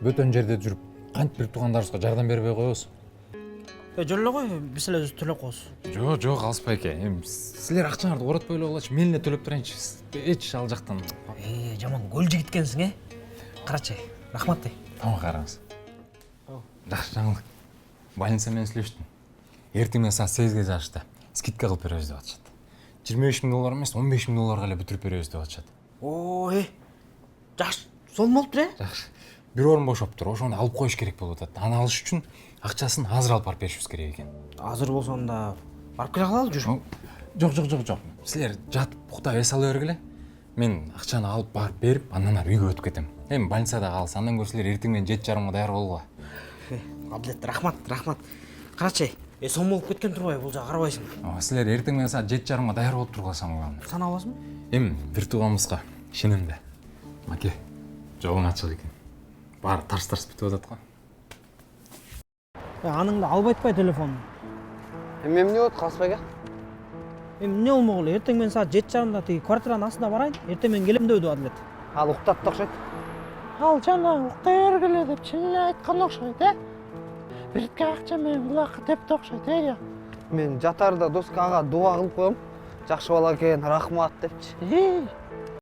бөтөн жерде жүрүп кантип бир туугандарыбызга жардам бербей коебуз? Жөн эле ғой, биз эле өзүбүз төлөп коебуз. Жок, Алыспай эке. Эми силер акчаңарды коротпой эле болочу. Мен эле төлөп турайынчы. Эч ал жактан. Жаман көл жигит экенсиң, Карачы, рахмат дей. Тамак караңыз. Жакшы жаңылык. Больница менен сүйлөштүм. Эртең менен саат 8ге жашты. Скидка кылып беребиз деп атышат. $25,000 эмес, $15,000 эле бүтүрүп беребиз деп атышат. Жакшы, сол болуптур, Жакшы. Бир орун бошоптур. Ошону алып коюш керек болуп атат. Аны алыш үчүн акчасын азыр алып барып беришибиз керек экен. Азыр болсо анда барып келе калалы жүр. Жок. Силер жатып уктап эс ала бергиле. Мен акчаны алып барып берип, андан ары үйгө өтүп кетем. Эми больницада калса, андан көрө силер эртең менен 7:30 даяр болгула. Абдет, рахмат. Карачы, сом болуп кеткен турбайбы, бул жак карабайсың. Силер эртең менен саат 7:30 даяр болуп тургуласаң главное. Сана аласыңбы? Эми бир тууганыбызга ишенем да. Маке, жолуң ачык экен. Баары тарс бүтүп атат го. Аныңды албай атпай телефонду. Эми эмне болот Калысбай ака? Эмне болмогулу, эртең менен саат 7:30 тиги квартиранын астына барайын. Эртең менен келем деп Адилет. Ал уктап да окшойт. Ал жана уктай бергиле деп чын эле айткан окшойт, Биритке акча менен булакка деп да окшойт, я. Мен жатарда доскага дуа кылып коем. Жакшы бала экен, рахмат депчи.